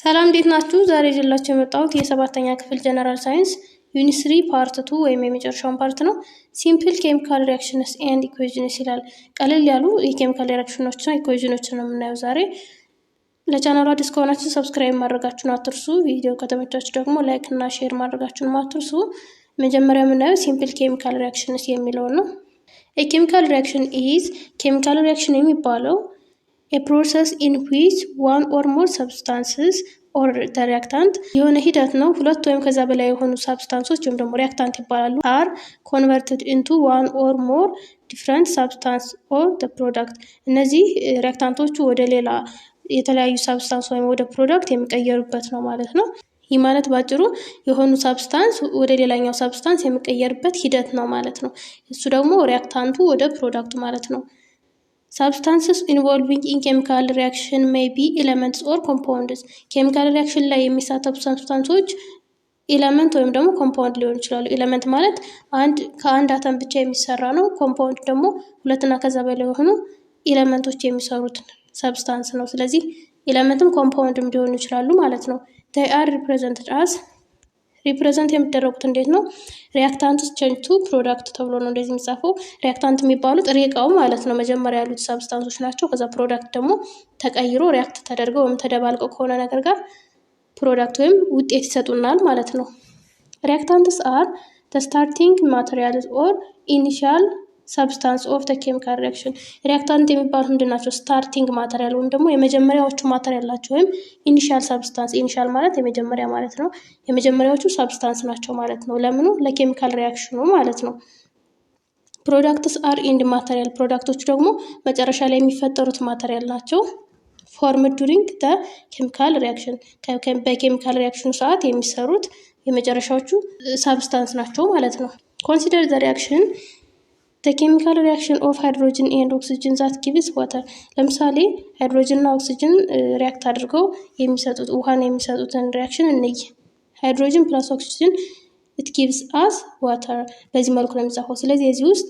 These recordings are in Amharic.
ሰላም እንዴት ናችሁ? ዛሬ ይዤላችሁ የመጣሁት የሰባተኛ ክፍል ጀነራል ሳይንስ ዩኒት 3 ፓርት 2 ወይም የመጨረሻውን ፓርት ነው። ሲምፕል ኬሚካል ሪአክሽንስ ኤንድ ኢኩዌሽንስ ይላል። ቀለል ያሉ የኬሚካል ሪአክሽኖችና ኢኩዌሽኖችን ነው የምናየው ዛሬ። ለቻናሉ አዲስ ከሆናችሁ ሰብስክራይብ ማድረጋችሁን አትርሱ። ቪዲዮ ከተመቻችሁ ደግሞ ላይክ እና ሼር ማድረጋችሁን አትርሱ። መጀመሪያ የምናየው ሲምፕል ኬሚካል ሪአክሽንስ የሚለውን ነው። የኬሚካል ሪአክሽን ኢዝ ኬሚካል ሪአክሽን የሚባለው a process in which one or more substances or the reactant የሆነ ሂደት ነው። ሁለት ወይም ከዛ በላይ የሆኑ ሳብስታንሶች ወይም ደግሞ ሪአክታንት ይባላሉ are converted into one or more different substance or the product እነዚህ ሪአክታንቶቹ ወደ ሌላ የተለያዩ ሳብስታንስ ወይም ወደ ፕሮዳክት የሚቀየሩበት ነው ማለት ነው። ይህ ማለት ባጭሩ የሆኑ ሳብስታንስ ወደ ሌላኛው ሳብስታንስ የሚቀየርበት ሂደት ነው ማለት ነው። እሱ ደግሞ ሪአክታንቱ ወደ ፕሮዳክቱ ማለት ነው። Substances involving in chemical reaction may be elements or compounds. ኬሚካል ሪአክሽን ላይ የሚሳተፉ ሰብስታንሶች ኤለመንት ወይም ደግሞ ኮምፓውንድ ሊሆኑ ይችላሉ። ኤለመንት ማለት ከአንድ አተም ብቻ የሚሰራ ነው። ኮምፓውንድ ደግሞ ሁለትና ከዛ በላይ የሆኑ ኤለመንቶች የሚሰሩት ሰብስታንስ ነው። ስለዚህ ኤለመንትም ኮምፓውንድም ሊሆኑ ይችላሉ ማለት ነው። they are represented as ሪፕሬዘንት የሚደረጉት እንዴት ነው? ሪአክታንትስ ቼንጅ ቱ ፕሮዳክት ተብሎ ነው እንደዚህ የሚጻፈው። ሪአክታንት የሚባሉት ጥሬ ዕቃው ማለት ነው መጀመሪያ ያሉት ሳብስታንሶች ናቸው። ከዛ ፕሮዳክት ደግሞ ተቀይሮ ሪአክት ተደርገው ወይም ተደባልቀው ከሆነ ነገር ጋር ፕሮዳክት ወይም ውጤት ይሰጡናል ማለት ነው። ሪአክታንትስ አር the starting materials or initial substance of the chemical reaction ሪአክታንት የሚባሉት ምንድን ናቸው? ስታርቲንግ ማቴሪያል ወይም ደግሞ የመጀመሪያዎቹ ማቴሪያል ናቸው። ወይም ኢኒሻል ሰብስታንስ ኢኒሻል ማለት የመጀመሪያ ማለት ነው። የመጀመሪያዎቹ ሰብስታንስ ናቸው ማለት ነው። ለምኑ? ለኬሚካል ሪአክሽኑ ማለት ነው። ፕሮዳክትስ አር ኢንድ ማቴሪያል ፕሮዳክቶቹ ደግሞ መጨረሻ ላይ የሚፈጠሩት ማቴሪያል ናቸው። ፎርምድ ዱሪንግ the chemical reaction በኬሚካል ሪአክሽኑ ሰዓት የሚሰሩት የመጨረሻዎቹ ሰብስታንስ ናቸው ማለት ነው። ኮንሲደር the reaction the chemical reaction of hydrogen and oxygen that gives water ለምሳሌ ሃይድሮጅን እና ኦክሲጅን ሪአክት አድርገው የሚሰጡት ውሃን የሚሰጡትን ሪአክሽን እንይ። ሃይድሮጅን ፕላስ ኦክሲጅን it gives us water በዚህ መልኩ ነው የሚጻፈው። ስለዚህ እዚህ ውስጥ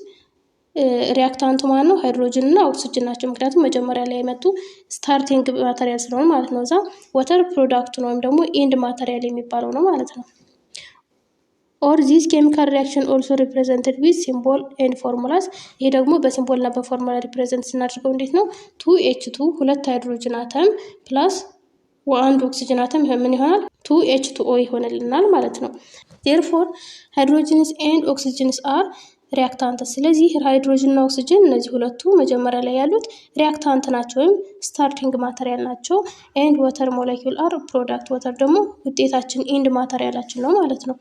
ሪአክታንቱ ማን ነው? ሃይድሮጅን እና ኦክሲጅን ናቸው። ምክንያቱም መጀመሪያ ላይ የመጡ ስታርቲንግ ማቴሪያል ስለሆነ ማለት ነው። እዛ ዋተር ፕሮዳክቱ ነው ወይም ደግሞ ኤንድ ማቴሪያል የሚባለው ነው ማለት ነው። or this chemical reaction also represented with symbol and formulas ይሄ ደግሞ በሲምቦል እና በፎርሙላ ሪፕሬዘንት ስናደርገው እንዴት ነው? 2H2 ሁለት ሃይድሮጅን አተም ፕላስ አንድ ኦክሲጅን አተም ምን ይሆናል? 2H2O ይሆንልናል ማለት ነው። therefore hydrogens and oxygens are reactants ስለዚህ ሃይድሮጅን እና ኦክሲጅን እነዚህ ሁለቱ መጀመሪያ ላይ ያሉት ሪአክታንት ናቸው ወይም ስታርቲንግ ማቴሪያል ናቸው። and water molecule are product water ደግሞ ውጤታችን ኤንድ ማቴሪያላችን ነው ማለት ነው።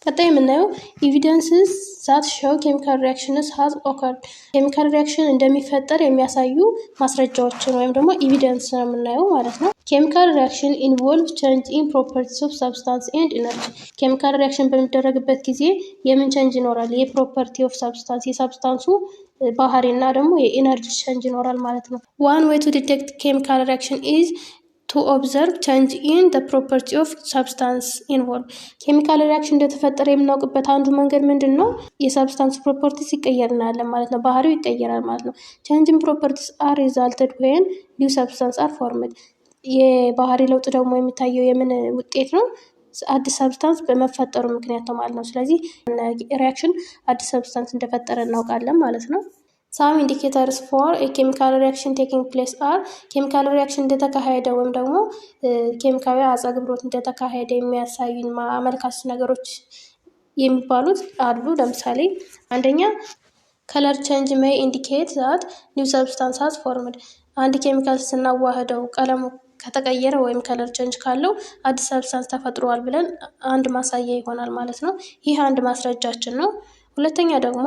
ቀጣይ የምናየው ኤቪደንስስ ዛት ሾው ኬሚካል ሪአክሽንስ ሃዝ ኦከርድ ኬሚካል ሪአክሽን እንደሚፈጠር የሚያሳዩ ማስረጃዎችን ወይም ደግሞ ኤቪደንስ ነው የምናየው ማለት ነው። ኬሚካል ሪአክሽን ኢንቮልቭ ቼንጅ ኢን ፕሮፐርቲስ ኦፍ ሳብስታንስ ኤንድ ኢነርጂ ኬሚካል ሪአክሽን በሚደረግበት ጊዜ የምን ቼንጅ ይኖራል? የፕሮፐርቲ ኦፍ ሳብስታንስ የሳብስታንሱ ባህሪ እና ደግሞ የኢነርጂ ቼንጅ ይኖራል ማለት ነው። ዋን ዌይ ቱ ዲቴክት ኬሚካል ሪአክሽን ኢዝ to observe change in the property of substance involved ኬሚካል ሪአክሽን እንደተፈጠረ የምናውቅበት አንዱ መንገድ ምንድን ነው? የሳብስታንስ ፕሮፐርቲስ ይቀየር እናያለን ማለት ነው። ባህሪው ይቀየራል ማለት ነው። change in properties are resulted when new substance are formed የባህሪ ለውጥ ደግሞ የሚታየው የምን ውጤት ነው? አዲስ ሰብስታንስ በመፈጠሩ ምክንያት ነው ማለት ነው። ስለዚህ ሪአክሽን አዲስ ሰብስታንስ እንደፈጠረ እናውቃለን ማለት ነው። some indicators for a chemical reaction taking place are ኬሚካል ሪአክሽን እንደተካሄደ ወይም ደግሞ ኬሚካዊ አጸግብሮት እንደተካሄደ የሚያሳዩን አመልካች ነገሮች የሚባሉት አሉ። ለምሳሌ አንደኛ color change may indicate that new substance has formed አንድ ኬሚካል ስናዋህደው ቀለሙ ከተቀየረ ወይም ከለር ቼንጅ ካለው አዲስ ሰብስታንስ ተፈጥሯል ብለን አንድ ማሳያ ይሆናል ማለት ነው። ይህ አንድ ማስረጃችን ነው። ሁለተኛ ደግሞ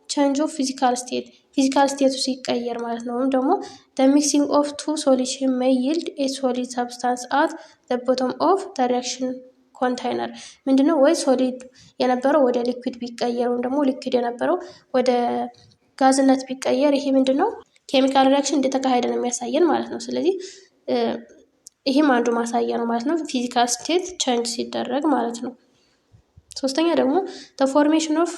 change of physical state ፊዚካል ስቴቱ ሲቀየር ማለት ነው። ወይም ደግሞ the mixing of two solution may yield a solid substance at the bottom of the reaction container ምንድነው? ወይ ሶሊድ የነበረው ወደ ሊኩዊድ ቢቀየር ወይም ደግሞ ሊኩዊድ የነበረው ወደ ጋዝነት ቢቀየር ይሄ ምንድነው? ኬሚካል ሪአክሽን እንደተካሄደ ነው የሚያሳየን ማለት ነው። ስለዚህ ይሄም አንዱ ማሳያ ነው ማለት ነው። ፊዚካል ስቴት ቼንጅ ሲደረግ ማለት ነው። ሶስተኛ ደግሞ the formation of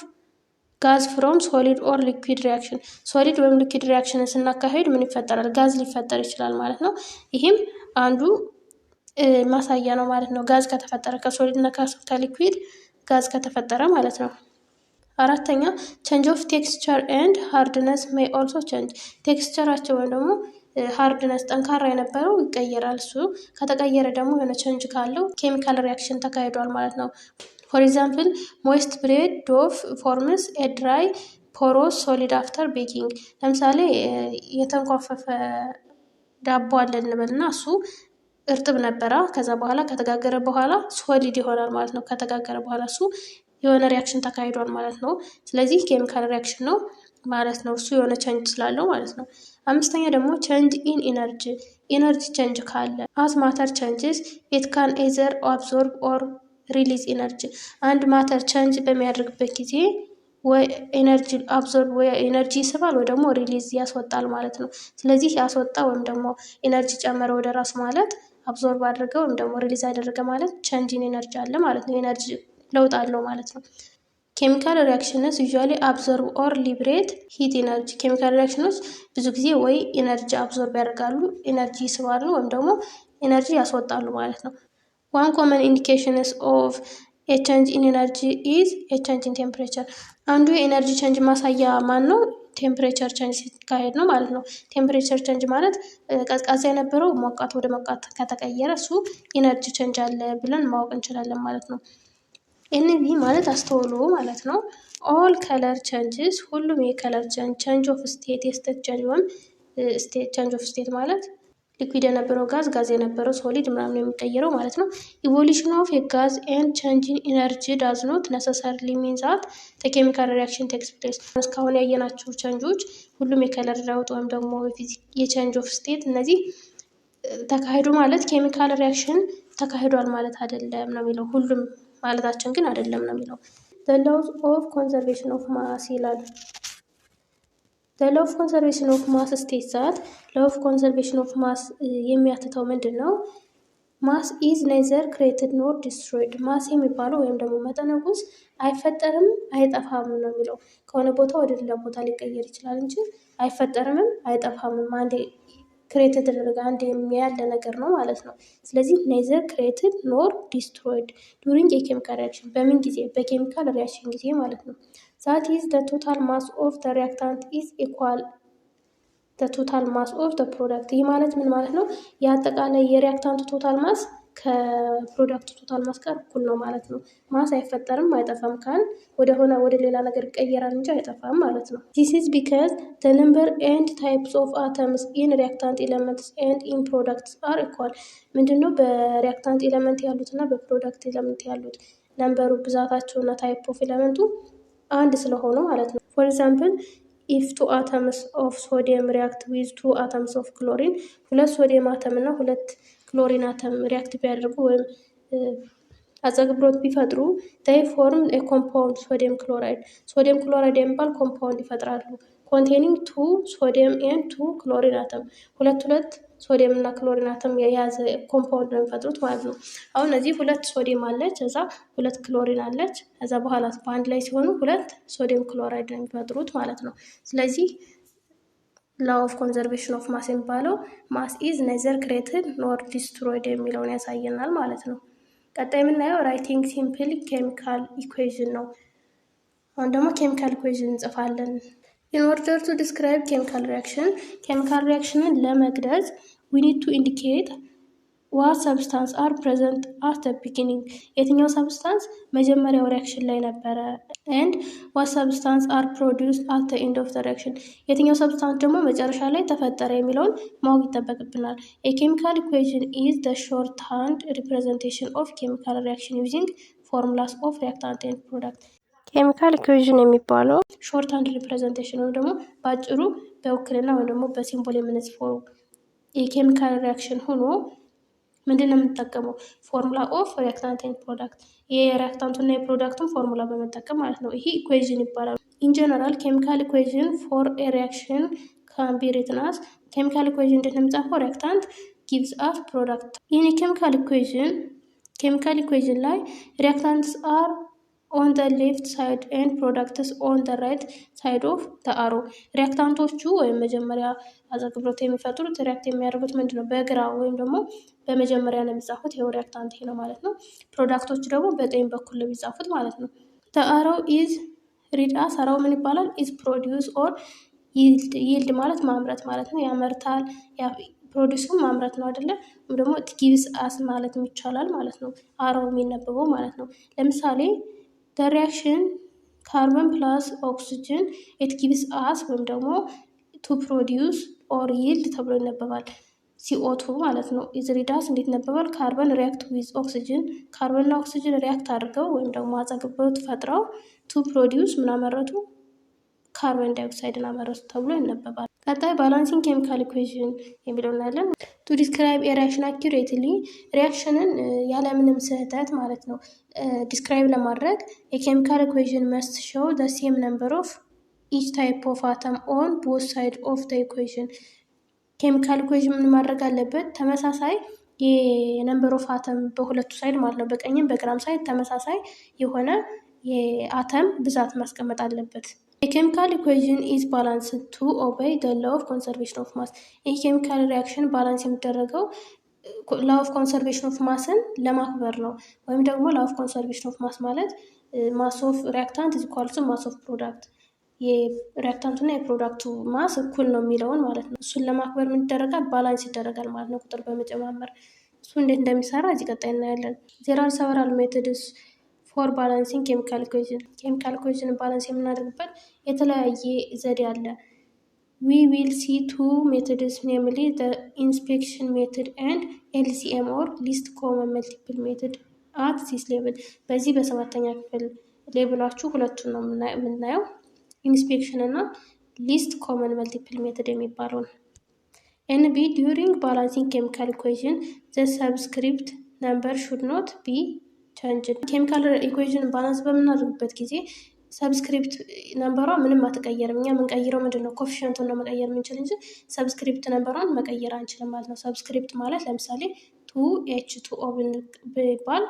ጋዝ ፍሮም ሶሊድ ኦር ሊኩዊድ ሪአክሽን ሶሊድ ወይም ሊኩዊድ ሪአክሽንን ስናካሄድ ምን ይፈጠራል? ጋዝ ሊፈጠር ይችላል ማለት ነው። ይህም አንዱ ማሳያ ነው ማለት ነው። ጋዝ ከተፈጠረ ከሶሊድ እና ከሊኩዊድ ጋዝ ከተፈጠረ ማለት ነው። አራተኛ ቼንጅ ኦፍ ቴክስቸር ኤንድ ሃርድነስ ሜይ ኦልሶ ቼንጅ። ቴክስቸራቸው ወይም ደግሞ ሃርድነስ ጠንካራ የነበረው ይቀየራል። እሱ ከተቀየረ ደግሞ የሆነ ቼንጅ ካለው ኬሚካል ሪያክሽን ተካሂዷል ማለት ነው። ፎር ኤግዛምፕል ሞይስት ብሬድ ዶፍ ፎርምስ ኤ ድራይ ፖሮስ ሶሊድ አፍተር ቤኪንግ። ለምሳሌ የተንኳፈፈ ዳቦ አለ እንበልና እሱ እርጥብ ነበረ። ከዛ በኋላ ከተጋገረ በኋላ ሶሊድ ይሆናል ማለት ነው። ከተጋገረ በኋላ እሱ የሆነ ሪያክሽን ተካሂዷል ማለት ነው። ስለዚህ ኬሚካል ሪያክሽን ነው ማለት ነው። እሱ የሆነ ቼንጅ ስላለው ማለት ነው። አምስተኛ ደግሞ ቼንጅ ኢን ኢነርጂ። ኢነርጂ ቼንጅ ካለ አስ ማተር ቼንጅስ ኢት ካን ኤዘር አብዞርብ ኦር ሪሊዝ ኢነርጂ። አንድ ማተር ቼንጅ በሚያደርግበት ጊዜ ወይ ኤነርጂ አብዞርብ ወይ ኤነርጂ ይስባል ወይ ደግሞ ሪሊዝ ያስወጣል ማለት ነው። ስለዚህ ያስወጣ ወይም ደግሞ ኤነርጂ ጨመረ ወደ ራሱ ማለት አብዞርብ አድርገ ወይም ደግሞ ሪሊዝ አደረገ ማለት ቼንጅ ኢን ኤነርጂ አለ ማለት ነው። ኤነርጂ ለውጥ አለው ማለት ነው። ኬሚካል ሪያክሽንስ ዩዥዋሊ አብዞርብ ኦር ሊብሬት ሂት ኢነርጂ። ኬሚካል ሪያክሽኖች ብዙ ጊዜ ወይ ኢነርጂ አብዞርብ ያደርጋሉ፣ ኢነርጂ ይስባሉ ወይም ደግሞ ኢነርጂ ያስወጣሉ ማለት ነው። ዋን ኮመን ኢንዲኬሽንስ ኦፍ ኤ ቼንጅ ኢን ኤነርጂ ኢዝ ኤ ቼንጅ ኢን ቴምፕሬቸር። አንዱ የኤነርጂ ቼንጅ ማሳያ ማን ነው? ቴምፕሬቸር ቼንጅ ሲካሄድ ነው ማለት ነው። ቴምፕሬቸር ቼንጅ ማለት ቀዝቃዛ የነበረው ሞቃት ወደ ሞቃት ከተቀየረ እሱ ኢነርጂ ቼንጅ አለ ብለን ማወቅ እንችላለን ማለት ነው። ኤንቪ ማለት አስተውሎ ማለት ነው። ኦል ከለር ቼንጅስ፣ ሁሉም የከለር ቼንጅ ኦፍ ስቴት የስቴት ቼንጅ ወይም ስቴት ቼንጅ ኦፍ ስቴት ማለት ሊኩዊድ የነበረው ጋዝ የነበረው ሶሊድ ምናምን የሚቀየረው ማለት ነው። ኢቮሉሽን ኦፍ የጋዝ ኤንድ ቼንጅን ኢነርጂ ዳዝ ኖት ነሰሰርሊ ሚን ዛት ኬሚካል ሪያክሽን ቴክስ ፕሌስ። እስካሁን ያየናቸው ቼንጆች ሁሉም የከለር ለውጥ ወይም ደግሞ የቼንጅ ኦፍ ስቴት እነዚህ ተካሂዱ ማለት ኬሚካል ሪያክሽን ተካሂዷል ማለት አይደለም ነው የሚለው። ሁሉም ማለታችን ግን አይደለም ነው የሚለው። the laws of conservation of mass ይላል። the law of conservation of mass states that law of conservation of mass የሚያትተው ምንድን ነው? ማስ ኢዝ ኔዘር ክሬትድ ኖር ዲስትሮይድ። ማስ የሚባለው ወይም ደግሞ መጠነ ቁስ አይፈጠርም አይጠፋም ነው የሚለው። ከሆነ ቦታ ወደ ሌላ ቦታ ሊቀየር ይችላል እንጂ አይፈጠርምም አይጠፋምም። አንዴ ክሬት የተደረገ አንድ ያለ ነገር ነው ማለት ነው። ስለዚህ ኔዘር ክሬትድ ኖር ዲስትሮይድ ዱሪንግ የኬሚካል ሪያክሽን፣ በምን ጊዜ? በኬሚካል ሪያክሽን ጊዜ ማለት ነው። ዛት ኢዝ the total mass of the reactant is equal the total mass of the product። ይህ ማለት ምን ማለት ነው? የአጠቃላይ የሪያክታንቱ ቶታል ማስ ከፕሮዳክቱ ቶታል ማስ ጋር እኩል ነው ማለት ነው። ማስ አይፈጠርም አይጠፋም ካል ወደ ሌላ ነገር ይቀየራል እንጂ አይጠፋም ማለት ነው። this is because the number and types of atoms in reactant elements and in products are equal። ምንድነው? በሪያክታንት ኤሌመንት ያሉት እና በፕሮዳክት ኤሌመንት ያሉት ነምበሩ ብዛታቸው እና ታይፕ ኦፍ ኤሌመንቱ አንድ ስለሆኑ ማለት ነው። for example if 2 atoms of sodium react with 2 atoms of chlorine፣ ሁለት ሶዲየም አተም እና ሁለት ክሎሪን አተም ሪያክት ቢያደርጉ ወይም አጸግብሮት ቢፈጥሩ they form a compound sodium chloride። ሶዲየም ክሎራይድ የሚባል ኮምፓውንድ ይፈጥራሉ። containing 2 sodium and 2 chlorine atom፣ ሁለት ሶዲየም እና ክሎሪን አተም የያዘ ኮምፓውንድ ነው የሚፈጥሩት ማለት ነው። አሁን እዚህ ሁለት ሶዲየም አለች፣ እዛ ሁለት ክሎሪን አለች፣ ከዛ በኋላ በአንድ ላይ ሲሆኑ ሁለት ሶዲየም ክሎራይድ ነው የሚፈጥሩት ማለት ነው። ስለዚህ law of conservation of mass የሚባለው mass is neither created nor destroyed የሚለውን ያሳየናል ማለት ነው። ቀጣይ የምናየው ራይቲንግ ሲምፕል ኬሚካል ኢኩዌዥን ነው። አሁን ደግሞ ኬሚካል ኢኩዌዥን እንጽፋለን። in order to describe chemical reaction፣ ኬሚካል ሪያክሽንን ለመግለጽ we need to indicate what substance are present at the beginning፣ የትኛው ሰብስታንስ መጀመሪያው ሪያክሽን ላይ ነበረ፣ and what substance are produced at the end of the reaction፣ የትኛው ሰብስታንስ ደግሞ መጨረሻ ላይ ተፈጠረ የሚለውን ማወቅ ይጠበቅብናል። a chemical equation is the shorthand representation of chemical reaction using formulas of reactant and product። ኬሚካል ኢኩዌዥን የሚባለው ሾርት ሃንድ ሪፕሬዘንቴሽን ወይም ደግሞ በአጭሩ በውክልና ወይም ደግሞ በሲምቦል የምንጽፈው የኬሚካል ሪያክሽን ሆኖ ምንድን ነው የምንጠቀመው? ፎርሙላ ኦፍ ሪያክታንት ኤንድ ፕሮዳክት፣ የሪያክታንቱና የፕሮዳክቱን ፎርሙላ በመጠቀም ማለት ነው። ይሄ ኢኩዌዥን ይባላል። ኢን ጀነራል ኬሚካል ኢኩዌዥን ፎር ኤ ሪያክሽን ካን ቢ ሪትን አስ፣ ኬሚካል ኢኩዌዥን እንዴት ነው የምንጻፈው? ሪያክታንት ጊቭስ አስ ፕሮዳክት። ይህን ኬሚካል ኢኩዌዥን ላይ ሪያክታንትስ አር ኦን ዘ ሌፍት ሳይድ ኤንድ ፕሮዳክትስ ኦን ዘ ራይት ሳይድ ኦፍ ዘ አሮ። ሪያክታንቶቹ ወይም መጀመሪያ አዘግብሮት የሚፈጥሩት ሪያክት የሚያደርጉት ምንድን ነው? በግራ ወይም ደግሞ በመጀመሪያ ነው የሚጻፉት። ይኸው ሪያክታንት ይሄ ነው ማለት ነው። ፕሮዳክቶቹ ደግሞ በቀኝ በኩል ነው የሚጻፉት ማለት ነው። ዘ አሮ ኢዝ ሪድ አስ። አራው ምን ይባላል? ኢዝ ፕሮዲውስ ኦር ይልድ። ይልድ ማለት ማምረት ማለት ነው። ያመርታል። ፕሮዲሱም ማምረት ነው አይደለ? ወይም ደግሞ ጊቭስ አስ ማለት ይቻላል ማለት ነው። አራው የሚነበበው ማለት ነው። ለምሳሌ the reaction carbon plus oxygen it gives us ወይም ደግሞ to produce or yield ተብሎ ይነበባል። CO2 ማለት ነው። is read as እንዴት ይነበባል? ካርበን ሪያክት ዊዝ ኦክሲጅን፣ ካርበንና ኦክሲጅን ሪያክት አድርገው ወይም ደግሞ አጸግበው ፈጥረው to produce ምን አመረቱ? ካርበን ዳይኦክሳይድን አመረቱ ተብሎ ይነበባል። ቀጣይ ባላንሲንግ ኬሚካል ኢኩዌሽን የሚለው እናያለን። ቱ ዲስክራይብ ኤ ሪያክሽን አኪሬትሊ፣ ሪያክሽንን ያለምንም ስህተት ማለት ነው ዲስክራይብ ለማድረግ የኬሚካል ኢኩዌሽን መስት ሾው ዘ ሴም ነምበር ኦፍ ኢች ታይፕ ኦፍ አተም ኦን ቦት ሳይድ ኦፍ ዘ ኢኩዌሽን። ኬሚካል ኢኩዌሽን ምን ማድረግ አለበት? ተመሳሳይ የነምበር ኦፍ አተም በሁለቱ ሳይድ ማለት ነው፣ በቀኝም በግራም ሳይድ ተመሳሳይ የሆነ የአተም ብዛት ማስቀመጥ አለበት። የኬሚካል ኢኩዌሽን ኢዝ ባላንስ ቱ ኦቤይ ዘ ላው ኦፍ ኮንሰርቬሽን ኦፍ ማስ። ይህ ኬሚካል ሪያክሽን ባላንስ የሚደረገው ላው ኦፍ ኮንሰርቬሽን ኦፍ ማስን ለማክበር ነው። ወይም ደግሞ ላው ኦፍ ኮንሰርቬሽን ኦፍ ማስ ማለት ማስ ኦፍ ሪያክታንት ኢዝ ኢኳል ቱ ማስ ኦፍ ፕሮዳክት፣ የሪያክታንቱና የፕሮዳክቱ ማስ እኩል ነው የሚለውን ማለት ነው። እሱን ለማክበር ምን ይደረጋል? ባላንስ ይደረጋል ማለት ነው፣ ቁጥር በመጨማመር። እሱ እንዴት እንደሚሰራ እዚህ ቀጣይ እናያለን። ዜር አር ሰቨራል ሜቶድስ ፎር ባላንሲንግ ኬሚካል ኢኩዌሽን። ኬሚካል ኢኩዌሽን ባላንስ የምናደርግበት የተለያየ ዘዴ አለ። ዊ ዊል ሲ ቱ ሜቶድስ ኔምሊ ዘ ኢንስፔክሽን ሜቶድ ኤንድ ኤልሲኤም ኦር ሊስት ኮመን መልቲፕል ሜቶድ አት ዚስ ሌብል። በዚህ በሰባተኛ ክፍል ሌብላችሁ ሁለቱን ነው የምናየው፣ ኢንስፔክሽን እና ሊስት ኮመን መልቲፕል ሜቶድ የሚባለው ነው። ኤንቢ ዲዩሪንግ ባላንሲንግ ኬሚካል ኢኩዌሽን ዘ ሰብስክሪፕት ነምበር ሹድ ኖት ቢ ቸንጅድ። ኬሚካል ኢኩዌሽን ባላንስ በምናደርግበት ጊዜ ሰብስክሪፕት ነምበሯ ምንም አትቀየርም። እኛ የምንቀይረው ምንድን ነው? ኮፊሽንቱን ነው መቀየር የምንችል እንጂ ሰብስክሪፕት ነምበሯን መቀየር አንችልም ማለት ነው። ሰብስክሪፕት ማለት ለምሳሌ 2H2O ቢባል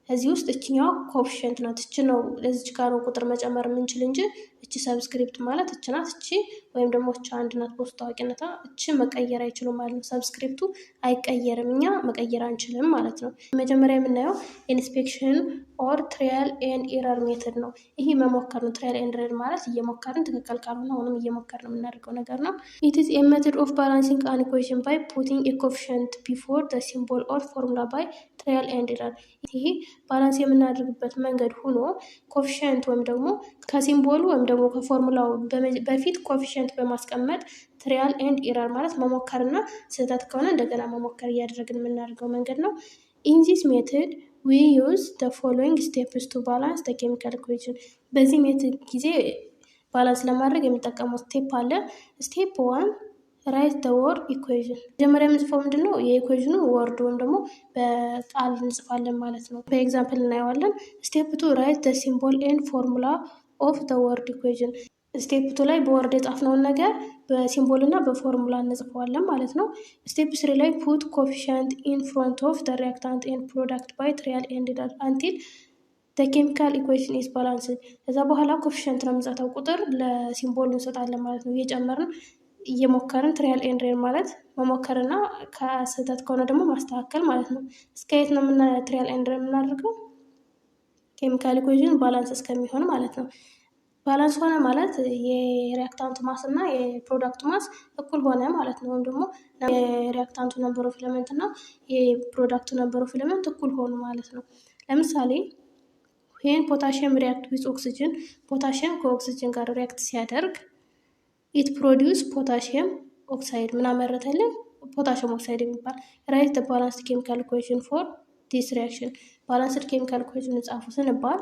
እዚህ ውስጥ እችኛዋ ኮፊሽንት ናት። እች ነው ለዚች ጋር ነው ቁጥር መጨመር የምንችል እንጂ እቺ ሰብስክሪፕት ማለት እች ናት፣ እቺ ወይም ደግሞ እች አንድ ናት። በውስጥ ታዋቂነቷ እች መቀየር አይችሉም ማለት ነው። ሰብስክሪፕቱ አይቀየርም፣ እኛ መቀየር አንችልም ማለት ነው። መጀመሪያ የምናየው ኢንስፔክሽን ኦር ትራያል ኤንድ ኤረር ሜተድ ነው። ይሄ መሞከር ነው። ትራያል ኤንድ ኤረር ማለት እየሞከርን ትክክል ካልሆነ አሁንም እየሞከርን የምናደርገው ነገር ነው። ኢት ኢዝ ኤ ሜተድ ኦፍ ባላንሲንግ አን ኢኩዌሽን ባይ ፑቲንግ ኤ ኮፊሽንት ቢፎር ዘ ሲምቦል ኦር ፎርሙላ ባይ ትራያል ኤንድ ኤረር። ይሄ ባላንስ የምናደርግበት መንገድ ሆኖ ኮፊሽንት ወይም ደግሞ ከሲምቦሉ ወይም ደግሞ ከፎርሙላው በፊት ኮፊሽንት በማስቀመጥ ትራያል ኤንድ ኤረር ማለት መሞከርና ስህተት ከሆነ እንደገና መሞከር እያደረግን የምናደርገው መንገድ ነው። ኢን ዚስ ሜተድ ዊ ዩዝ ዘ ፎሎዊንግ ስቴፕስ ቱ ባላንስ ዘ ኬሚካል ኢኩዌሽን። በዚህ ሜተድ ጊዜ ባላንስ ለማድረግ የሚጠቀመው ስቴፕ አለ። ስቴፕ 1 ራይት ዘ ወርድ ኢኩዌሽን። መጀመሪያ የምንጽፈው ምንድን ነው? የኢኩዌሽኑ ወርድ ወይም ደግሞ በቃል እንጽፋለን ማለት ነው። በኤግዛምፕል እናየዋለን። ስቴፕ 2 ራይት ዘ ሲምቦል ኤንድ ፎርሙላ ኦፍ ዘ ወርድ ኢኩዌሽን። ስቴፕ 2 ላይ በወርድ የጻፍነውን ነገር በሲምቦል እና በፎርሙላ እንጽፈዋለን ማለት ነው። ስቴፕ 3 ላይ ፑት ኮፊሽንት ኢን ፍሮንት ኦፍ ዘ ሪያክታንት ኤንድ ፕሮዳክት ባይ ትራያል ኤንድ ኤረር አንቲል ዘ ኬሚካል ኢኩዌሽን ኢዝ ባላንስድ። ከዛ በኋላ ኮፊሽንት ነው የምንጽፈው፣ ቁጥር ለሲምቦል እንሰጣለን ማለት ነው። እየጨመርን እየሞከርን ትራያል ኤንድ ኤረር ማለት መሞከርና ከስህተት ከሆነ ደግሞ ማስተካከል ማለት ነው። እስከ የት ነው ትራያል ኤንድ ኤረር የምናደርገው? ኬሚካል ኢኩዌሽን ባላንስ እስከሚሆን ማለት ነው። ባላንስ ሆነ ማለት የሪያክታንቱ ማስ እና የፕሮዳክቱ ማስ እኩል ሆነ ማለት ነው። ወይም ደግሞ የሪያክታንቱ ነምበር ኦፍ ኤሌመንት እና የፕሮዳክቱ ነምበር ኦፍ ኤሌመንት እኩል ሆኑ ማለት ነው። ለምሳሌ ዌን ፖታሽየም ሪያክት ዊዝ ኦክሲጅን፣ ፖታሽየም ከኦክሲጅን ጋር ሪያክት ሲያደርግ ኢት ፕሮዲውስ ፖታሽየም ኦክሳይድ፣ ምን አመረተልን? ፖታሽየም ኦክሳይድ የሚባል። ራይት ዘ ባላንስድ ኬሚካል ኢኩዌሽን ፎር ዲስ ሪያክሽን። ባላንስድ ኬሚካል ኢኩዌሽን ጻፉ ስንባል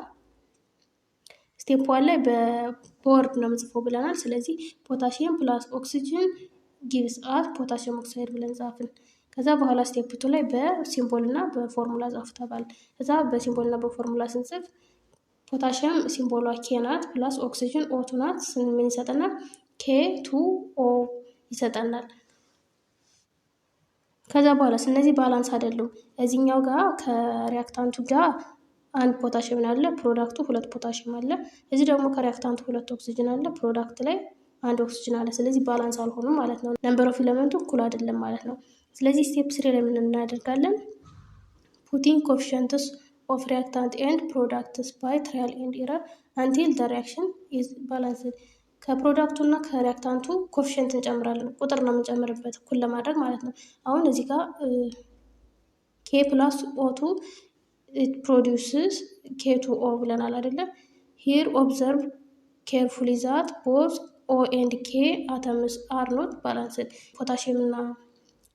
ስቴፕ 1 ላይ በቦርድ ነው የምጽፈው ብለናል። ስለዚህ ፖታሽየም ፕላስ ኦክሲጅን ጊቭስ አስ ፖታሽየም ኦክሳይድ ብለን ጻፍን። ከዛ በኋላ ስቴፕ 2 ላይ በሲምቦል እና በፎርሙላ ጻፉ ተባል። ከዛ በሲምቦል እና በፎርሙላ ስንጽፍ ፖታሽየም ሲምቦሏ ኬ ናት፣ ፕላስ ኦክሲጅን ኦ2 ናት። ምን ይሰጠናል? K2O ይሰጠናል። ከዛ በኋላ እነዚህ ባላንስ አይደሉም። እዚህኛው ጋር ከሪያክታንቱ ጋር 1 ፖታሽየም አለ፣ ፕሮዳክቱ 2 ፖታሽየም አለ። እዚህ ደግሞ ከሪያክታንቱ 2 ኦክሲጅን አለ፣ ፕሮዳክት ላይ 1 ኦክሲጅን አለ። ስለዚህ ባላንስ አልሆኑም ማለት ነው። ነምበር ኦፍ ኢለመንቱ እኩል አይደለም ማለት ነው። ስለዚህ ስቴፕ 3 ላይ ምን እናደርጋለን? ፑቲንግ ኮኤፊሽንትስ ኦፍ ሪያክታንት ኤንድ ፕሮዳክትስ ባይ ትራያል ኤንድ ኤረር አንቲል ዘ ሪያክሽን ኢዝ ባላንስድ። ከፕሮዳክቱ እና ከሪያክታንቱ ኮኤፊሽንት እንጨምራለን። ቁጥር ነው የምንጨምርበት እኩል ለማድረግ ማለት ነው። አሁን እዚህ ጋር ኬ ፕላስ ኦቱ ኢት ፕሮዲውስስ ኬ2ኦ ብለናል አይደለም? ሂር ኦብዘርቭ ኬርፉሊ ዛት ቦዝ ኦ ኤንድ ኬ አተምስ አር ኖት ባላንስድ። ፖታሽየም እና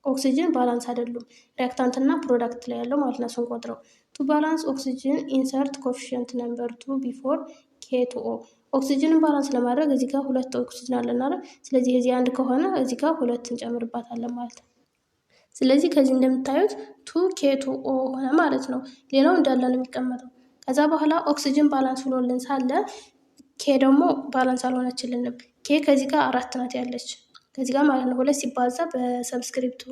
ኦክሲጅን ባላንስ አይደሉም፣ ሪያክታንት እና ፕሮዳክት ላይ ያለው ማለት ነው ስንቆጥረው። ቱ ባላንስ ኦክሲጅን ኢንሰርት ኮኤፊሽንት ነምበር 2 ቢፎር ኬ2ኦ። ኦክሲጅንን ባላንስ ለማድረግ እዚህ ጋር 2 ኦክሲጅን አለን አይደል? ስለዚህ እዚህ 1 ከሆነ እዚህ ጋር 2 እንጨምርባታለን ማለት ነው። ስለዚህ ከዚህ እንደምታዩት 2K2O ሆነ ማለት ነው። ሌላው እንዳለ ነው የሚቀመጠው። ከዛ በኋላ ኦክሲጅን ባላንስ ሆኖልን ሳለ ኬ ደግሞ ባላንስ አልሆነችልንም። ኬ ከዚህ ጋር 4 ናት ያለች ከዚህ ጋር ማለት ነው። 2 ሲባዛ በሰብስክሪፕቱ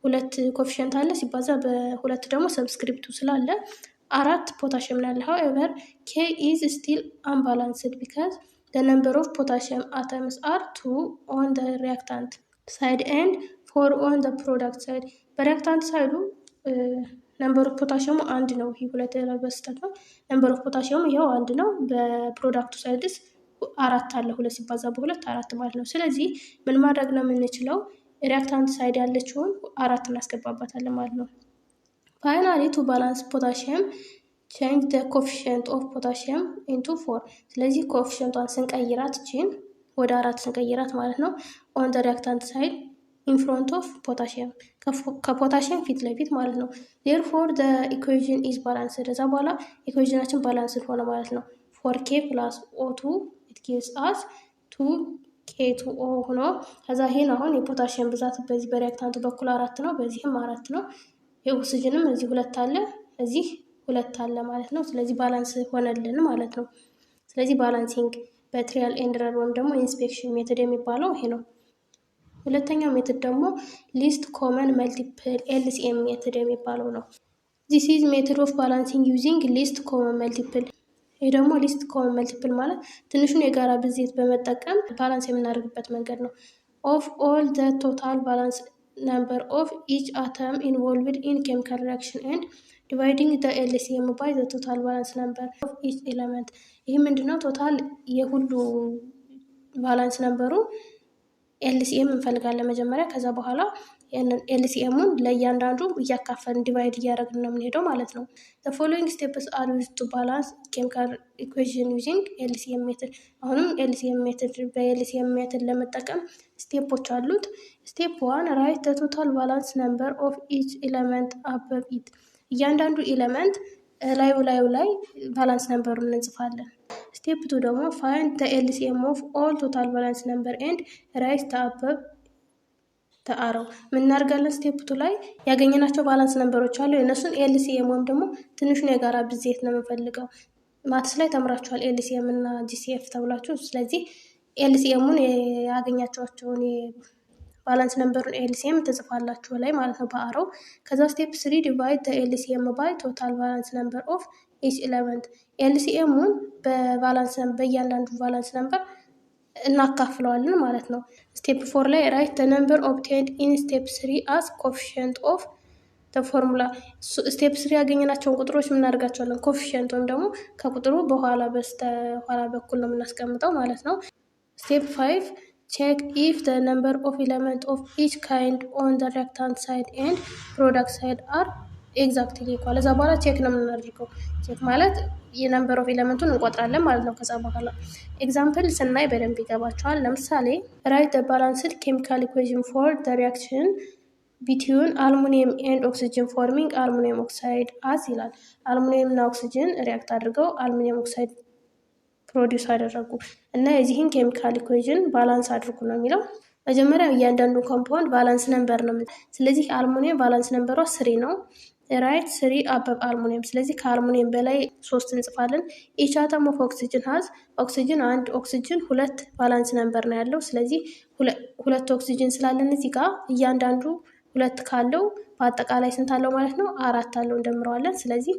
2 ኮኤፊሽንት አለ፣ ሲባዛ በ2 ደግሞ ሰብስክሪፕቱ ስላለ 4 ፖታሽየም ነው ያለ። however K is still unbalanced because the number of potassium atoms are 2 on the reactant side and 4 on the product side። በሪያክታንት ሳይዱ ነምበር ኦፍ ፖታሽየሙ 1 ነው። ይሄ 2 ያለበስተት ነው። ነምበር ኦፍ ፖታሽየሙ ይሄው 1 ነው። በፕሮዳክቱ ሳይድስ 4 አለ። 2 ሲባዛ በ2 4 ማለት ነው። ስለዚህ ምን ማድረግ ነው የምንችለው? ሪያክታንት ሳይድ ያለችውን 4 እናስገባባታለን ማለት ነው። ፋይናሊ ቱ ባላንስ ፖታሽየም ቼንጅ ደ ኮኤፊሽንት ኦፍ ፖታሽየም ኢንቱ 4። ስለዚህ ኮኤፊሽንቷን ስንቀይራት ቺን ወደ 4 ስንቀይራት ማለት ነው ኦን ደ ሪያክታንት ሳይድ ኢን ፍሮንት ኦፍ ፖታሽየም ከፖታሽየም ፊት ለፊት ማለት ነው። ዴርፎር ደ ኢኩዌዥን ኢዝ ባላንስድ። ከዛ በኋላ ኢኩዌዥናችን ባላንስድ ሆነ ማለት ነው። 4K ፕላስ O2 ኢት ጊቭስ አስ 2K2O ሆኖ ከዛ ይሄን አሁን የፖታሽየም ብዛት በዚህ በሪያክታንቱ በኩል 4 ነው፣ በዚህም 4 ነው። የኦክሲጅንም እዚህ 2 አለ፣ እዚህ 2 አለ ማለት ነው። ስለዚህ ባላንስ ሆነልን ማለት ነው። ስለዚህ ባላንሲንግ በትሪያል ኤንድ ኤረር ወይም ደግሞ ኢንስፔክሽን ሜትድ የሚባለው ይሄ ነው። ሁለተኛው ሜትድ ደግሞ ሊስት ኮመን መልቲፕል LCM ሜትድ የሚባለው ነው። ዚስ ኢዝ ሜትድ ኦፍ ባላንሲንግ ዩዚንግ ሊስት ኮመን መልቲፕል። ይህ ደግሞ ሊስት ኮመን መልቲፕል ማለት ትንሹን የጋራ ብዜት በመጠቀም ባላንስ የምናደርግበት መንገድ ነው። ኦፍ ኦል ዘ ቶታል ባላንስ ነምበር ኦፍ ኢች አተም ኢንቮልቭድ ኢን ኬሚካል ሪያክሽን ኤንድ ዲቫይዲንግ ዘ LCM ባይ ዘ ቶታል ባላንስ ነምበር ኦፍ ኢች ኤለመንት። ይህ ምንድነው? ቶታል የሁሉ ባላንስ ነምበሩ LCM እንፈልጋለን መጀመሪያ። ከዛ በኋላ LCM-ን ለእያንዳንዱ እያካፈልን ዲቫይድ እያደረግን ነው የምንሄደው ማለት ነው። the following steps are used to balance chemical equation using LCM ሜትድ። አሁንም LCM ሜትድ በLCM ሜትድ ለመጠቀም ስቴፖች አሉት። ስቴፕ 1 write the total balance number of each element above it። እያንዳንዱ ኤለመንት ላዩ ላይ ባላንስ ነምበሩን እንጽፋለን። ስቴፕ 2 ደግሞ find the LCM of all total balance number and write the above the arrow። ምን እናደርጋለን? ስቴፕ 2 ላይ ያገኘናቸው ባላንስ ነምበሮች አሉ። የእነሱን LCM ወይም ደግሞ ትንሹን የጋራ ብዜት ነው የምንፈልገው። ማትስ ላይ ተምራችኋል LCM እና GCF ተብላችሁ። ስለዚህ LCM-ን ያገኛቸዋቸውን ባላንስ ነምበሩን LCM ትጽፋላችሁ ላይ ማለት ነው በአሮው። ከዛ ስቴፕ 3 ዲቫይድ the LCM by total balance number of each element። LCM-ን በእያንዳንዱ ባላንስ ነምበር እናካፍለዋለን ማለት ነው። ስቴፕ 4 ላይ write the number obtained in step 3 as coefficient of the formula። ስቴፕ 3 ያገኘናቸውን ቁጥሮች የምናደርጋቸዋለን ኮኤፊሽንት ወይም ደግሞ ከቁጥሩ በኋላ በኩል ነው የምናስቀምጠው ማለት ነው። ስቴፕ 5 check if the number of elements of each kind on the reactant side and product side are exactly equal። ከዛ በኋላ ቼክ ነው የምናደርገው። ቼክ ማለት የነምበር ኦፍ ኤለመንቱን እንቆጥራለን ማለት ነው። ከዛ በኋላ ኤግዛምፕል ስናይ በደንብ ይገባቸዋል። ለምሳሌ write the balanced chemical equation for the reaction between aluminum and oxygen forming aluminum oxide as ይላል። አሉሚኒየም እና ኦክሲጅን ሪያክት አድርገው አሉሚኒየም ኦክሳይድ ፕሮዲውስ አደረጉ እና የዚህን ኬሚካል ኢኩዌዥን ባላንስ አድርጉ ነው የሚለው። መጀመሪያ እያንዳንዱ ኮምፓውንድ ባላንስ ነምበር ነው። ስለዚህ አልሙኒየም ባላንስ ነምበሯ 3 ነው። ራይት 3 አበብ አልሙኒየም። ስለዚህ ከአልሙኒየም በላይ 3 እንጽፋለን። ኢች አተም ኦፍ ኦክሲጅን ሀዝ ኦክሲጅን 1 ኦክሲጅን 2 ባላንስ ነምበር ነው ያለው። ስለዚህ 2 ኦክሲጅን ስላለን እዚህ ጋር እያንዳንዱ 2 ካለው በአጠቃላይ ስንት አለው ማለት ነው? 4 አለው እንደምረዋለን። ስለዚህ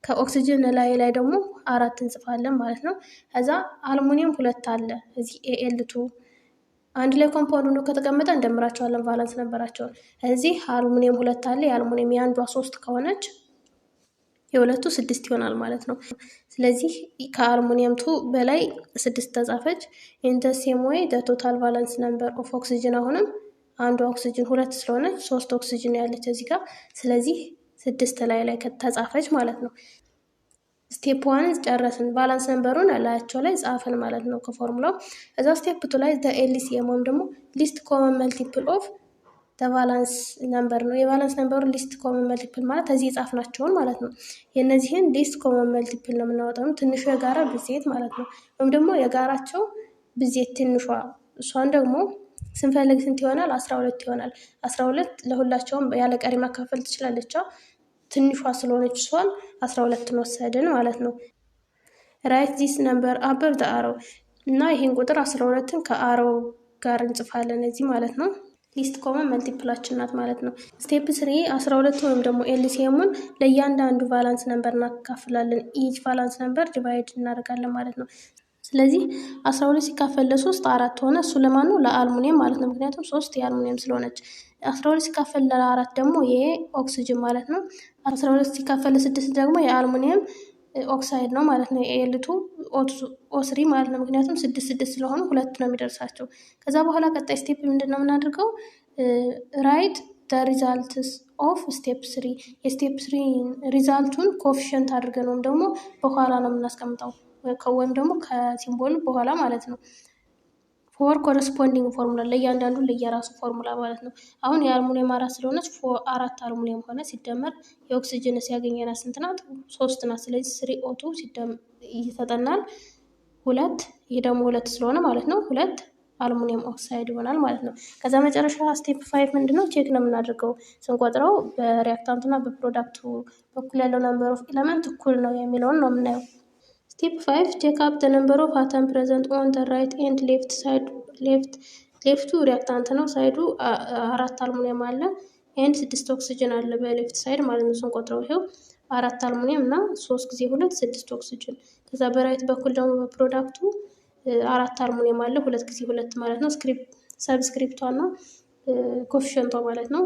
ከኦክሲጅን ላይ ደግሞ 4 እንጽፋለን ማለት ነው። ከዛ አልሙኒየም 2 አለ እዚህ ኤኤል2 አንድ ላይ ኮምፓውንድ ነው ከተቀመጠ እንደምራቸዋለን ቫላንስ ነበራቸውን። እዚህ አልሙኒየም 2 አለ። የአልሙኒየም የአንዷ 3 ከሆነች የሁለቱ 6 ይሆናል ማለት ነው። ስለዚህ ከአልሙኒየም 2 በላይ 6 ተጻፈች። ኢን ዘ ሴም ዌይ ዘ ቶታል ቫላንስ ነምበር ኦፍ ኦክሲጅን አሁንም አንዱ ኦክሲጅን 2 ስለሆነች 3 ኦክሲጅን ያለች እዚህ ጋር። ስለዚህ 6 ላይ ተጻፈች ማለት ነው። ስቴፕ 1 ጨረስን። ቫላንስ ነምበሩን ላያቸው ላይ ጻፈን ማለት ነው ከፎርሙላው። እዛ ስቴፕ 2 ላይ ኤልሲኤም ወይም ደግሞ ሊስት ኮመን መልቲፕል ኦፍ ቫላንስ ነምበር ነው። የቫላንስ ነምበሩ ሊስት ኮመን መልቲፕል ማለት እዚህ የጻፍናቸውን ማለት ነው። የእነዚህን ሊስት ኮመን መልቲፕል ነው የምናወጣው። ትንሹ የጋራ ብዜት ማለት ነው። ወይም ደግሞ የጋራቸው ብዜት ትንሿ፣ እሷን ደግሞ ስንፈልግ ስንት ይሆናል? 12 ይሆናል። 12 ለሁላቸውም ያለ ቀሪ ማካፈል ትችላለች። ትንሿ ስለሆነች እሷን 12 ወሰድን ማለት ነው። ራይት ዚስ ነምበር አበብ ዘ አሮው እና ይህን ቁጥር 12ን ከአሮው ጋር እንጽፋለን እዚህ ማለት ነው። ሊስት ኮመን መልቲፕላችን ናት ማለት ነው። ስቴፕ 3 12 ወይም ደግሞ ኤልሲኤሙን ለእያንዳንዱ ቫላንስ ነምበር እናካፍላለን። ኢች ቫላንስ ነምበር ዲቫይድ እናደርጋለን ማለት ነው። ስለዚህ 12 ሲካፈል ለ3 4 ሆነ። እሱ ለማን ነው? ለአልሙኒየም ማለት ነው። ምክንያቱም 3 የአልሙኒየም ስለሆነች። 12 ሲካፈል ለ4 ደግሞ የኦክሲጅን ማለት ነው። 12 ሲካፈል ለ6 ደግሞ የአልሙኒየም ኦክሳይድ ነው ማለት ነው። የኤልቱ ኦ3 ማለት ነው። ምክንያቱም 6 ስለሆኑ 2 ነው የሚደርሳቸው። ከዛ በኋላ ቀጣይ ስቴፕ ምንድን ነው የምናደርገው? ራይት ዘ ሪዛልትስ ኦፍ ስቴፕ 3 የስቴፕ 3 ሪዛልቱን ኮፊሽንት አድርገን ወይም ደግሞ በኋላ ነው የምናስቀምጠው ወይም ደግሞ ከሲምቦል በኋላ ማለት ነው። ፎር ኮረስፖንዲንግ ፎርሙላ ለእያንዳንዱ ለየራሱ ፎርሙላ ማለት ነው። አሁን የአልሙኒየም 4 ስለሆነች 4 አልሙኒየም ሆነ ሲደመር የኦክሲጅን ሲያገኘና ስንት ናት? 3 ናት። ስለዚህ 3O2 ይሰጠናል 2። ይሄ ደግሞ 2 ስለሆነ ማለት ነው 2 አልሙኒየም ኦክሳይድ ይሆናል ማለት ነው። ከዛ መጨረሻ ስቴፕ 5 ምንድነው? ቼክ ነው የምናደርገው ስንቆጥረው በሪያክታንቱና በፕሮዳክቱ በኩል ያለው ነምበር ኦፍ ኤለመንት እኩል ነው የሚለውን ነው የምናየው። ስቴፕ 5 ቼክ አፕ ዘ ነምበር ኦፍ አተም ፕሬዘንት ኦን ዘ ራይት ኤንድ ሌፍት ሳይድ። ሌፍቱ ሪያክታንት ነው፣ ሳይዱ 4 አልሙኒየም አለ ኤንድ 6 ኦክሲጅን አለ በሌፍት ሳይድ ማለት ነው። ስንቆጥረው ይሄው 4 አልሙኒየም እና 3 ጊዜ 2 6 ኦክሲጅን። ከዛ በራይት በኩል ደግሞ በፕሮዳክቱ 4 አልሙኒየም አለ 2 ጊዜ 2 ማለት ነው። ሰብስክሪፕቷ እና ኮፊሽንቷ ማለት ነው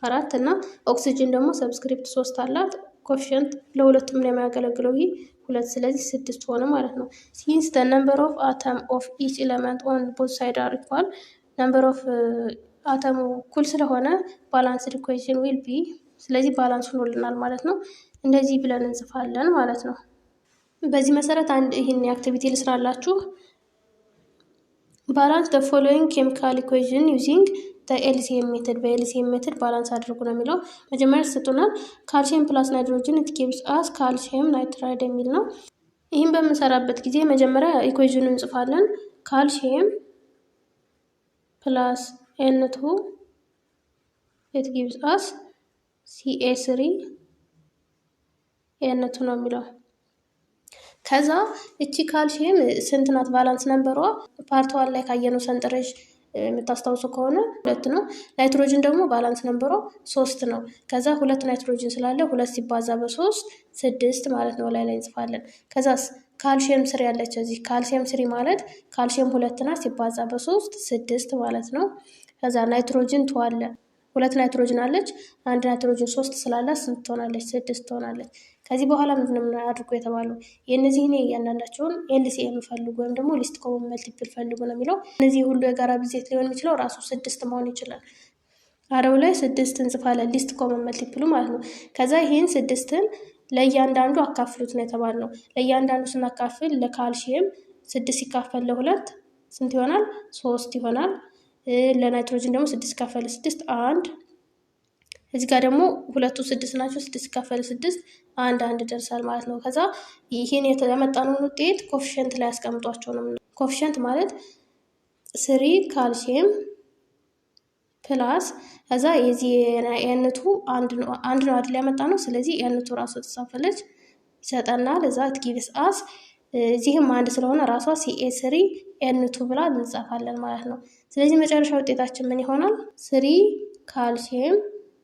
4 እና ኦክሲጅን ደግሞ ሰብስክሪፕት 3 አላት። ኮፊሽንት ለሁለቱም ነው የሚያገለግለው ይህ 2። ስለዚህ 6 ሆነ ማለት ነው። ሲንስ the number of atom of each element on both side are equal number of አተሙ እኩል ስለሆነ ባላንስድ ኢኩዌሽን ዊል ቢ። ስለዚህ ባላንስ ሆኖልናል ማለት ነው። እንደዚህ ብለን እንጽፋለን ማለት ነው። በዚህ መሰረት አንድ ይህን የአክቲቪቲ ልስራላችሁ። ባላንስ the following chemical equation using the LCM ሜተድ። በኤልሲኤም ሜተድ ባላንስ አድርጉ ነው የሚለው። መጀመሪያ ተሰጥቶናል ካልሲየም ፕላስ ናይትሮጅን it gives us ካልሲየም ናይትራይድ የሚል ነው። ይህን በምንሰራበት ጊዜ መጀመሪያ ኢኩዌሽኑን እንጽፋለን። ካልሲየም ፕላስ N2 it gives us Ca3 N2 ነው የሚለው። ከዛ እቺ ካልሲየም ስንት ናት? ቫላንስ ነምበሯ ፓርት 1 ላይ ካየነው ሰንጠረዥ የምታስታውሱ ከሆነ 2 ነው። ናይትሮጅን ደግሞ ባላንስ ነምበሯ 3 ነው። ከዛ 2 ናይትሮጅን ስላለ 2 ሲባዛ በ3 6 ማለት ነው ላይ እንጽፋለን። ከዛስ ካልሲየም ስሪ ያለች እዚህ ካልሲየም ስሪ ማለት ካልሲየም 2 ናት ሲባዛ በ3 6 ማለት ነው። ከዛ ናይትሮጅን ተዋለ 2 ናይትሮጅን አለች። አንድ ናይትሮጅን 3 ስላለ ስንት ትሆናለች? 6 ትሆናለች። ከዚህ በኋላ ምንድነው አድርጎ የተባለው? የእነዚህን እያንዳንዳቸውን ኤልሲኤም ፈልጉ ወይም ደግሞ ሊስት ኮመን መልቲፕል ፈልጉ ነው የሚለው። እነዚህ ሁሉ የጋራ ብዜት ሊሆን የሚችለው ራሱ 6 መሆን ይችላል። አረው ላይ 6 እንጽፋለን ሊስት ኮመን መልቲፕሉ ማለት ነው። ከዛ ይሄን 6ን ለእያንዳንዱ አካፍሉት ነው የተባለው። ለእያንዳንዱ ስናካፍል ለካልሲየም 6 ሲካፈል ለ2 ስንት ይሆናል? 3 ይሆናል። ለናይትሮጅን ደግሞ 6 ሲካፈል 6 1። እዚህ ጋር ደግሞ ሁለቱ 6 ናቸው። 6 ሲካፈል 6 1 ይደርሳል ማለት ነው። ከዛ ይሄን ያመጣነውን ውጤት ኮፊሽንት ላይ ያስቀምጧቸው ነው። ኮፊሽንት ማለት 3 ካልሲየም ፕላስ ከዛ የዚህ ኤንቱ አንድ ነው አይደል ያመጣ ነው። ስለዚህ ኤንቱ ራሱ ተሳፈለች ይሰጠናል። እዛ ትጊቭስ አስ እዚህም አንድ ስለሆነ ራሷ Ca3 ኤንቱ ብላ እንጻፋለን ማለት ነው። ስለዚህ መጨረሻ ውጤታችን ምን ይሆናል? 3 ካልሲየም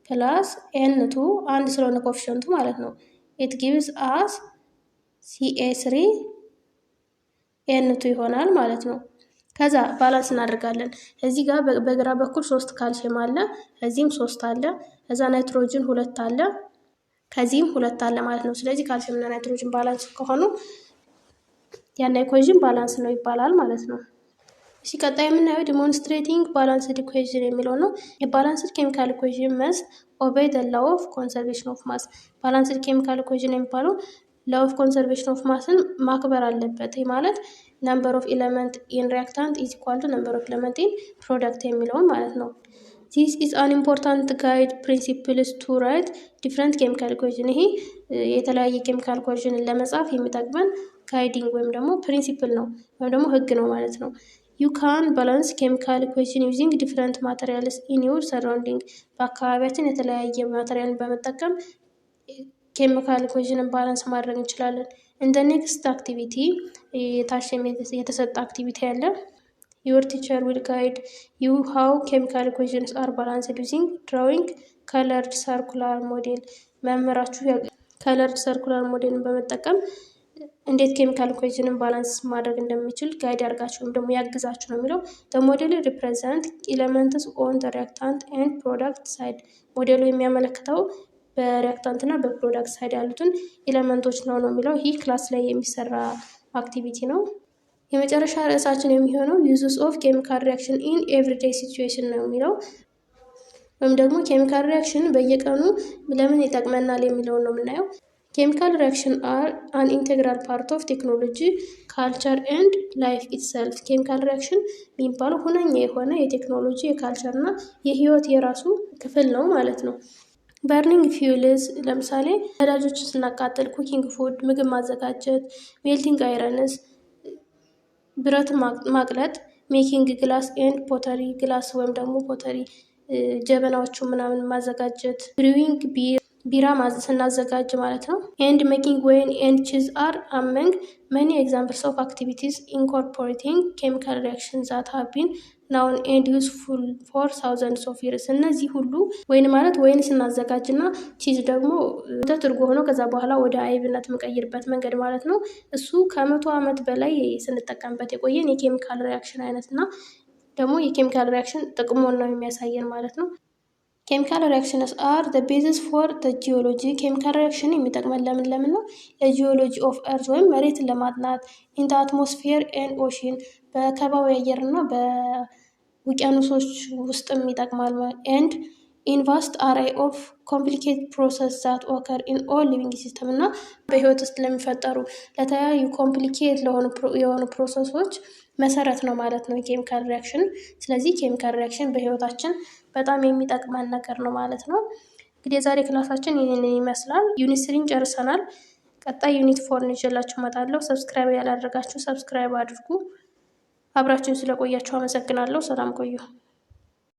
ፕላስ ኤንቱ አንድ ስለሆነ ኮፊሽንቱ ማለት ነው ኢት ጊቭስ አስ Ca3N2 ይሆናል ማለት ነው። ከዛ ባላንስ እናደርጋለን። እዚህ ጋር በግራ በኩል 3 ካልሲየም አለ፣ እዚህም 3 አለ፣ እዛ ናይትሮጅን 2 አለ፣ ከዚህም 2 አለ ማለት ነው። ስለዚህ ካልሲየም እና ናይትሮጅን ባላንስ ከሆኑ ያን ኢኩዌዥን ባላንስ ነው ይባላል ማለት ነው። እሺ ቀጣይ የምናየው ዲሞንስትሬቲንግ ባላንስድ ኢኩዌዥን የሚለው ነው። የባላንስድ ኬሚካል ኢኩዌዥን መስት ኦቤይ ዘ ላው ኦፍ ኮንሰርቬሽን ኦፍ ማስ። ባላንስድ ኬሚካል ኢኩዌዥን የሚባለው ላው ኦፍ ኮንሰርቬሽን ኦፍ ማስን ማክበር አለበት። ይህ ማለት ነምበር ኦፍ ኤለመንት ኢን ሪያክታንት ኢዝ ኢኳል ቱ ነምበር ኦፍ ኤለመንት ኢን ፕሮዳክት የሚለውን ማለት ነው። ዚስ ኢዝ አን ኢምፖርታንት ጋይድ ፕሪንሲፕልስ ቱ ራይት ዲፍረንት ኬሚካል ኢኩዌዥን። ይሄ የተለያየ ኬሚካል ኢኩዌዥንን ለመጻፍ የሚጠቅመን ጋይዲንግ ወይም ደግሞ ፕሪንሲፕል ነው ወይም ደግሞ ህግ ነው ማለት ነው። ዩ ካን ባላንስ ኬሚካል ኢኩዌዥን ዩዚንግ ዲፍረንት ማቴሪያልስ ኢን ዩር ሰራውንዲንግ። በአካባቢያችን የተለያየ ማቴሪያልን በመጠቀም ኬሚካል ኢኩዌዥንን ባላንስ ማድረግ እንችላለን። እንደ ኔክስት አክቲቪቲ የታች የተሰጠ አክቲቪቲ ያለ ዩር ቲቸር ዊል ጋይድ ዩ ሃው ኬሚካል ኢኩዌዥንስ አር ባላንስድ ዩዚንግ ድራዊንግ ከለርድ ሰርኩላር ሞዴል። መምህራችሁ ከለርድ ሰርኩላር ሞዴልን በመጠቀም እንዴት ኬሚካል ኢኩዌዥንን ባላንስ ማድረግ እንደሚችል ጋይድ ያርጋችሁ ወይም ደግሞ ያግዛችሁ ነው የሚለው። ሞዴል ሪፕሬዘንት ኤለመንትስ ኦን ሪያክታንት ኤንድ ፕሮዳክት ሳይድ። ሞዴሉ የሚያመለክተው በሪያክታንት እና በፕሮዳክት ሳይድ ያሉትን ኤለመንቶች ነው የሚለው። ይህ ክላስ ላይ የሚሰራ አክቲቪቲ ነው። የመጨረሻ ርዕሳችን የሚሆነው ዩዝስ ኦፍ ኬሚካል ሪያክሽን ኢን ኤቭሪዴይ ሲቹዌሽን ነው የሚለው። ወይም ደግሞ ኬሚካል ሪያክሽን በየቀኑ ለምን ይጠቅመናል የሚለውን ነው የምናየው። ኬሚካል ሪያክሽን አር አን ኢንቴግራል ፓርት ኦፍ ቴክኖሎጂ ካልቸር ኤንድ ላይፍ ኢትሰልፍ። ኬሚካል ሪያክሽን የሚባለው ሁነኛ የሆነ የቴክኖሎጂ የካልቸር እና የህይወት የራሱ ክፍል ነው ማለት ነው። በርኒንግ ፊውልስ ለምሳሌ ነዳጆችን ስናቃጥል፣ ኩኪንግ ፉድ ምግብ ማዘጋጀት፣ ሜልቲንግ አይረንስ ብረት ማቅለጥ፣ ሜኪንግ ግላስ ኤንድ ፖተሪ ግላስ ወይም ደግሞ ፖተሪ ጀበናዎቹ ምናምን ማዘጋጀት፣ ብሪዊንግ ቢራ ስናዘጋጅ ማለት ነው። ኤንድ ሜኪንግ ወይን ኤንድ ቺዝ አር አመንግ መኒ ኤግዛምፕልስ ኦፍ አክቲቪቲስ ኢንኮርፖሬቲንግ ኬሚካል ሪያክሽን ዛት ሃቭ ቢን ናውን ኤንድ ዩዝፉል ፎር ታውዘንድስ ኦፍ ይርስ። እነዚህ ሁሉ ወይን ማለት ወይን ስናዘጋጅ እና ቺዝ ደግሞ ወተት እርጎ ሆኖ ከዛ በኋላ ወደ አይብነት የምንቀይርበት መንገድ ማለት ነው። እሱ ከ100 ዓመት በላይ ስንጠቀምበት የቆየን የኬሚካል ሪያክሽን አይነት እና ደግሞ የኬሚካል ሪያክሽን ጥቅሙን ነው የሚያሳየን ማለት ነው። ኬሚካል ሪያክሽንስ አር ዘ ቤዚስ ፎር ዘ ጂኦሎጂ። ኬሚካል ሪያክሽን የሚጠቅመን ለምን ነው? ለጂኦሎጂ ኦፍ እርዝ ወይም መሬትን ለማጥናት፣ ኢን ዘ አትሞስፌር ኤንድ ኦሽን በከባቢ አየር እና በውቅያኖሶች ውስጥም ይጠቅማል። ኤንድ ኢን ቫስት አራይ ኦፍ ኮምፕሊኬትድ ፕሮሰስ ዛት ኦከር ኢን ኦል ሊቪንግ ሲስተም እና በህይወት ውስጥ ለሚፈጠሩ ለተለያዩ ኮምፕሊኬት የሆኑ ፕሮሰሶች መሰረት ነው ማለት ነው የኬሚካል ሪያክሽን። ስለዚህ ኬሚካል ሪያክሽን በህይወታችን በጣም የሚጠቅመን ነገር ነው ማለት ነው። እንግዲህ የዛሬ ክላሳችን ይህንን ይመስላል። ዩኒት 3 ጨርሰናል። ቀጣይ ዩኒት 4 ይዤላችሁ እመጣለሁ። ሰብስክራይብ ያላደረጋችሁ ሰብስክራይብ አድርጉ። አብራችሁን ስለቆያችሁ አመሰግናለሁ። ሰላም ቆዩ።